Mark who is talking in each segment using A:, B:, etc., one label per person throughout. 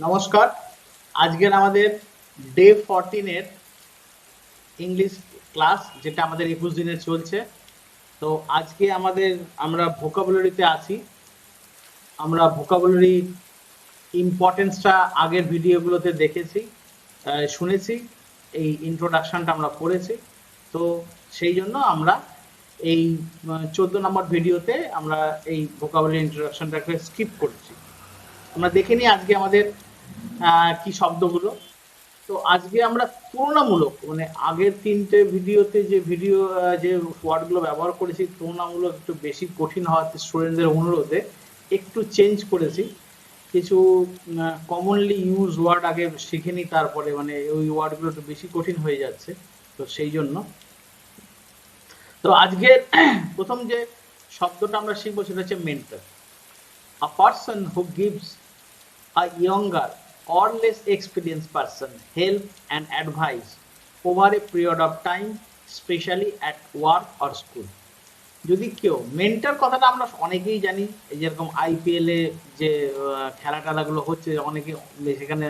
A: নমস্কার। আজকের আমাদের ডে 14 এর ইংলিশ ক্লাস, যেটা আমাদের 21 দিনে চলছে। তো আজকে আমরা ভোকাবুলারিতে আছি। আমরা ভোকাবুলারি ইম্পর্টেন্সটা আগের ভিডিওগুলোতে দেখেছি, শুনেছি, এই ইন্ট্রোডাকশনটা আমরা করেছি। তো সেই জন্য আমরা এই 14 নম্বর ভিডিওতে আমরা এই ভোকাবুলারি ইন্ট্রোডাকশনটাকে স্কিপ করছি। আমরা দেখে নিই আজকে আমাদের কি শব্দগুলো। তো আজকে আমরা তুলনামূলক, মানে আগের তিনটে ভিডিওতে যে ওয়ার্ডগুলো ব্যবহার করেছি, তুলনামূলক একটু বেশি কঠিন হওয়াতে স্টুডেন্টদের অনুরোধে একটু চেঞ্জ করেছি। কিছু কমনলি ইউজ ওয়ার্ড আগে শিখে নিই, তারপরে মানে ওই ওয়ার্ডগুলো একটু বেশি কঠিন হয়ে যাচ্ছে, তো সেই জন্য। তো আজকের প্রথম যে শব্দটা আমরা শিখবো সেটা হচ্ছে mentor. A person who gives a younger or less experienced person help and advice over a period of time, especially at work or school. যদি কেউ মেন্টর, কথাটা আমরা অনেকেই জানি, যেরকম আইপিএল এ যে খেলা টেলাগুলো হচ্ছে, অনেকে সেখানে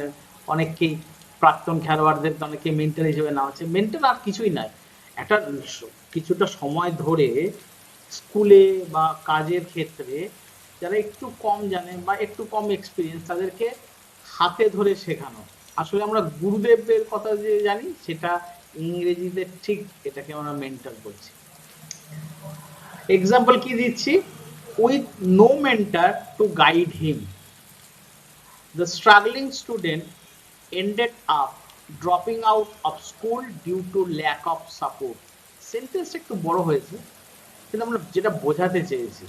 A: অনেককেই প্রাক্তন খেলোয়াড়দের অনেকে মেন্টর হিসেবে নেওয়া হচ্ছে। মেন্টর আর কিছুই নয়, একটা কিছুটা সময় ধরে স্কুলে বা কাজের ক্ষেত্রে যারা একটু কম জানে বা একটু কম এক্সপিরিয়েন্স, তাদেরকে হাতে ধরে শেখানো। আসলে আমরা গুরুদেবের কথা যে জানি, সেটা ইংরেজিতে ঠিক এটাকে আমরা মেন্টর বলছি। এক্সাম্পল কি দিচ্ছি? With no mentor to guide him, the struggling student ended up dropping out of school due to lack of support. সেন্টেন্সটা একটু বড় হয়েছে, কিন্তু আমরা যেটা বোঝাতে চেয়েছি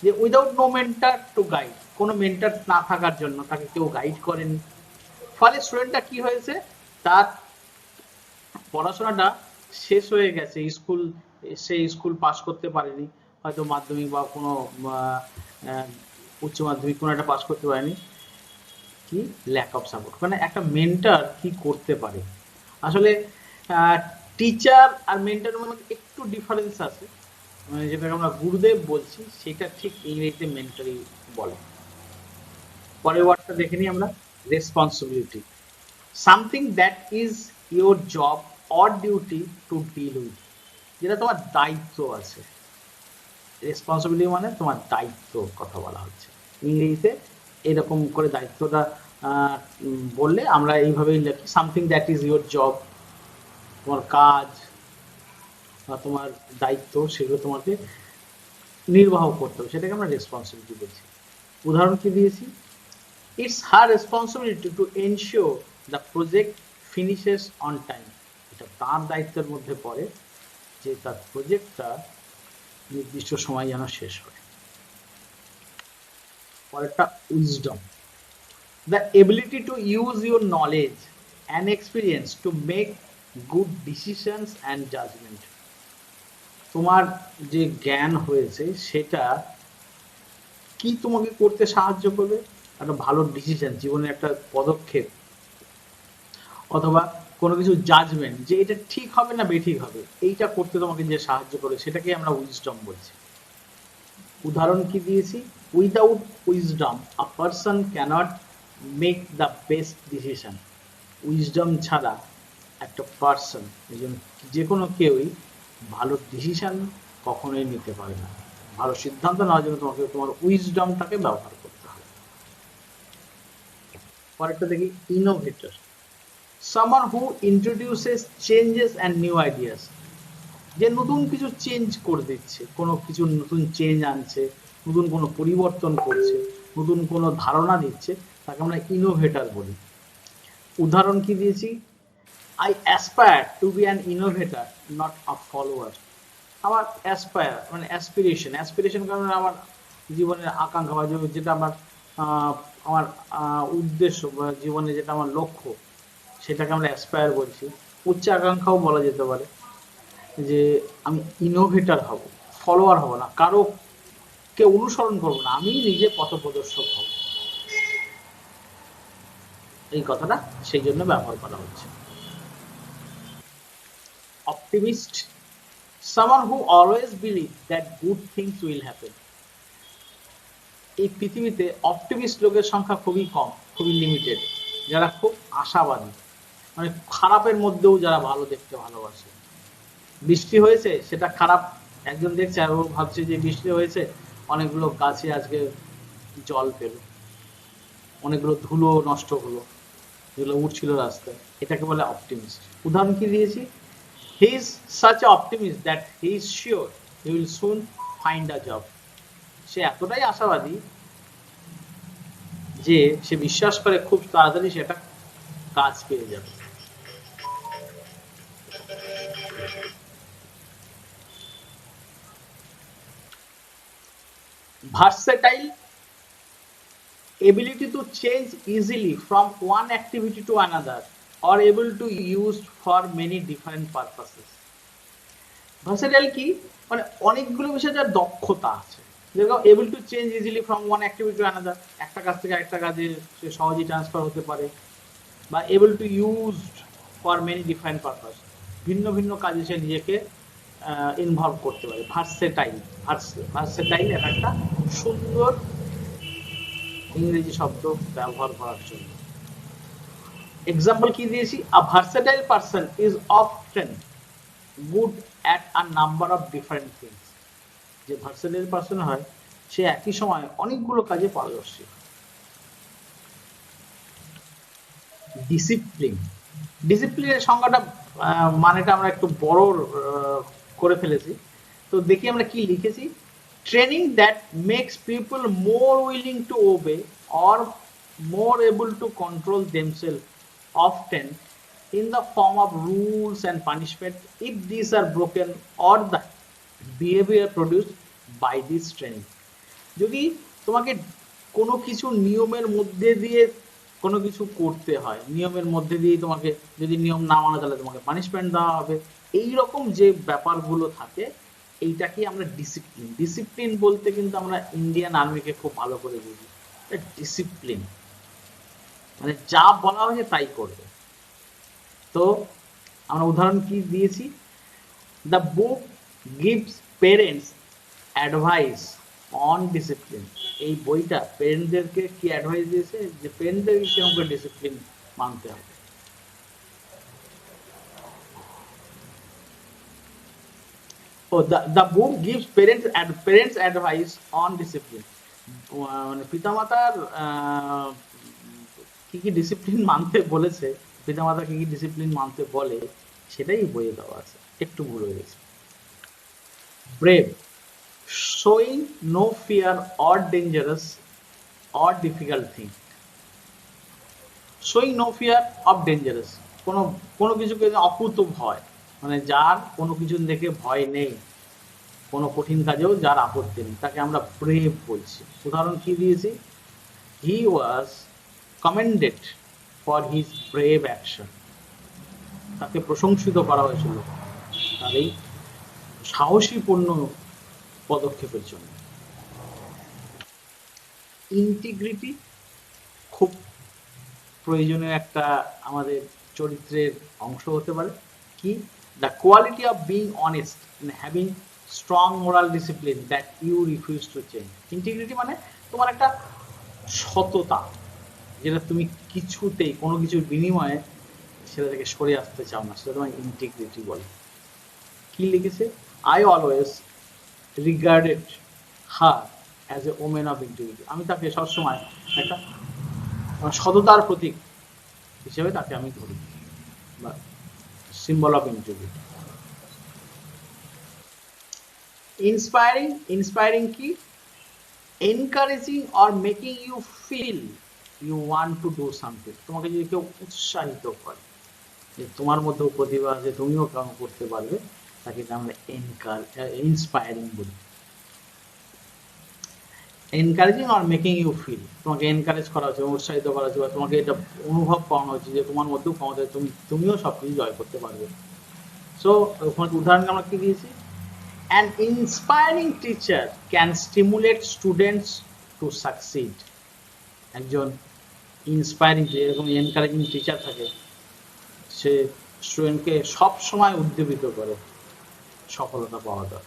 A: যে without no mentor to guide, কোনো মেন্টর না থাকার জন্য তাকে কেউ গাইড করেনি, ফলে স্টুডেন্টটা কি হয়েছে, তার পড়াশোনাটা শেষ হয়ে গেছে, সে স্কুল পাস করতে পারেনি, হয়তো মাধ্যমিক বা কোনো উচ্চ মাধ্যমিক কোনো একটা পাস করতে পারেনি। কি ল্যাক অফ সাপোর্ট, মানে একটা মেন্টর কি করতে পারে। আসলে টিচার আর মেন্টরের মধ্যে একটু ডিফারেন্স আছে, মানে যেটাকে আমরা গুরুদেব বলছি, সেটা ঠিক ইংরেজিতে মেন্টরই বলে। পরের ওয়ার্ডটা দেখে নিই আমরা, responsibility. Something that is your job or duty to deal with, যেটা তোমার দায়িত্ব আছে। রেসপন্সিবিলিটি মানে তোমার দায়িত্ব কথা বলা হচ্ছে। ইংরেজিতে এরকম করে দায়িত্বটা বললে আমরা এইভাবেই লিখি, something that is your job, তোমার কাজ বা তোমার দায়িত্ব, সেগুলো তোমাকে নির্বাহ করতে হবে, সেটাকে আমরা রেসপন্সিবিলিটি বলছি। উদাহরণ কি দিয়েছি? It's her responsibility to ensure the project finishes on time, এটা তার দায়িত্বের মধ্যে পড়ে যে তার প্রজেক্টটা নির্দিষ্ট সময় যেন শেষ হয়। পরেরটা wisdom, the ability to use your knowledge and experience to make good decisions and judgment. তোমার যে জ্ঞান হয়েছে সেটা কি তোমাকে করতে সাহায্য করবে, একটা ভালো ডিসিশন, জীবনের একটা পদক্ষেপ, অথবা কোনো কিছু জাজমেন্ট, যে এটা ঠিক হবে না বেঠিক হবে, এইটা করতে তোমাকে যে সাহায্য করে, সেটাকে আমরা উইজডম বলছি। উদাহরণ কি দিয়েছি? Without wisdom a person cannot make the best decision. Wisdom ছাড়া একটা পারসন, যে কোনো কেউই ভালো ডিসিশন কখনোই নিতে পারে না। ভালো সিদ্ধান্ত নেওয়ার জন্য তোমাকে তোমার উইজডমটাকে ব্যবহার করতে হবে। পরেরটা দেখি, innovator. someone who introduces changes and new ideas, যে নতুন কিছু চেঞ্জ করে দিচ্ছে, কোনো কিছু নতুন চেঞ্জ আনছে, নতুন কোনো পরিবর্তন করছে, নতুন কোনো ধারণা দিচ্ছে, তাকে আমরা ইনোভেটর বলি। উদাহরণ কি দিয়েছি? I aspire to be an innovator, not a follower. আমার অ্যাসপায়ার মানে অ্যাসপিরেশন কারণ আমার জীবনের আকাঙ্ক্ষা, বা যেটা আমার উদ্দেশ্য বা জীবনে যেটা আমার লক্ষ্য, সেটাকে আমরা অ্যাসপায়ার বলছি। উচ্চ আকাঙ্ক্ষাও বলা যেতে পারে, যে আমি ইনোভেটর হব, ফলোয়ার হব না, কারো কে অনুসরণ করবো না, আমি নিজে পথপ্রদর্শক হব, এই কথাটা সেই জন্য ব্যবহার করা হচ্ছে। Optimist, someone who always believes that good things will happen. এই পৃথিবীতে অপটিমিস্ট লোকের সংখ্যা খুবই কম, খুবই লিমিটেড, যারা খুব আশাবাদী, মানে খারাপের মধ্যেও যারা ভালো দেখতে ভালোবাসে। বৃষ্টি হয়েছে সেটা খারাপ একজন দেখছে আর ও ভাবছে যে বৃষ্টি হয়েছে, অনেকগুলো গাছে আজকে জল পেল, অনেকগুলো ধুলো নষ্ট হলো যেগুলো উঠছিল রাস্তায়, এটাকে বলে অপটিমিস্ট। উদাহরণ কি দিয়েছি, he is such a optimist that he is sure he will soon find a job. সে এতটাই আশাবাদী যে সে বিশ্বাস করে খুব তাড়াতাড়ি সেটা কাজ পেয়ে যাবে। versatile, ability to change easily from one activity to another or able to use for many different purposes. versatile কি, মানে অনেকগুলো বিষয়ে যার দক্ষতা আছে, যেরকম able to change easily from one activity to another, একটা কাজ থেকে আরেকটা কাজে সে সহজেই ট্রান্সফার হতে পারে, বা able to use for many different purpose, ভিন্ন ভিন্ন কাজে সে নিজেকে ইনভলভ করতে পারে। ভার্সেটাইল, ভার্সেটাইল একটা সুন্দর ইংরেজি শব্দ ব্যবহার করার জন্য। এক্সাম্পল কি দিয়েছি, a versatile person is often good at a number of different things. যে ভার্সেটাইল পারসন হয় সে একই সময় অনেকগুলো কাজে পারদর্শী। ডিসিপ্লিন, ডিসিপ্লিনের সংজ্ঞাটা মানেটা আমরা একটু বড় করে ফেলেছি, তো দেখি আমরা কি লিখেছি, training that makes people more willing to obey or more able to control themselves, often in the form of rules and punishment if these are broken or the behavior produced by this training. যদি তোমাকে কোনো কিছু নিয়মের মধ্যে দিয়ে কোনো কিছু করতে হয়, নিয়মের মধ্যে দিয়ে তোমাকে যদি নিয়ম না মানো তাহলে তোমাকে পানিশমেন্ট দেওয়া হবে, এই রকম যে ব্যাপারগুলো থাকে এইটাকে আমরা ডিসিপ্লিন। ডিসিপ্লিন বলতে কিন্তু আমরা ইন্ডিয়ান আর্মিকে খুব ভালো করে বুঝি, ডিসিপ্লিন মানে যা বলা হয়েছে তাই করবে। তো আমরা উদাহরণ কি দিয়েছি, the book gives parents advice on discipline. এই বইটা পেরেন্টদেরকে কি অ্যাডভাইস দিয়েছে, যে পেরেন্টদেরকে কেমন করে ডিসিপ্লিন মানতে হবে। ও the book gives parents advice on discipline, মানে পিতামাতার কি কি ডিসিপ্লিন মানতে বলেছে, পিতামাতা কি কি ডিসিপ্লিন মানতে বলে সেটাই বইয়ে দেওয়া আছে, একটু ভুল হয়ে গেছে। Brave, showing no fear or dangerous or difficult thing. showing no fear of dangerous, কোনো কিছুকে অকুত ভয়, মানে যার কোনো কিছু দেখে ভয় নেই, কোনো কঠিন কাজেও যার আপত্তি নেই, তাকে আমরা ব্রেভ বলছি। উদাহরণ কি দিয়েছি, he was commended for his brave action, তাকে প্রশংসিত করা হয়েছিল তার এই সাহসীপূর্ণ পদক্ষেপের জন্য। ইন্টিগ্রিটি খুব প্রয়োজনীয় একটা আমাদের চরিত্রের অংশ হতে পারে। কি, the quality of being honest and having strong moral discipline that you refuse to change. Integrity মানে তোমার একটা সততা, যেটা তুমি কিছুতেই কোনো কিছুর বিনিময়ে সেটা থেকে সরে আসতে চাও না, সেটা তোমার ইন্টিগ্রিটি বলে। কি লিখেছে, I always regarded her as a women of integrity. আমি তাকে সবসময় একটা সততার প্রতীক হিসেবে তাকে আমি ধরি, বা symbol of integrity. Inspiring, inspiring কি, encouraging or making you feel you want to do something. তোমাকে যদি কেউ উৎসাহিত করে যে তোমার মধ্যেও প্রতিভা আছে, তুমিও কাম করতে পারবে, তাকে আমরা ইন্সপায়ারিং বলি। Encouraging or making you feel, তোমাকে এনকারেজ করা হচ্ছে, উৎসাহিত করা হচ্ছে, বা তোমাকে এটা অনুভব করানো হচ্ছে যে তোমার মধ্যেও ক্ষমতা, তুমিও সবকিছু জয় করতে পারবে। সো ওখানে উদাহরণ আমরা কি দিয়েছি, an inspiring teacher can stimulate students to succeed. একজন ইন্সপায়ারিং, যেরকম এনকারেজিং টিচার থাকে, সে স্টুডেন্টকে সব সময় উদ্দীপিত করে সফলতা পাওয়া যায়।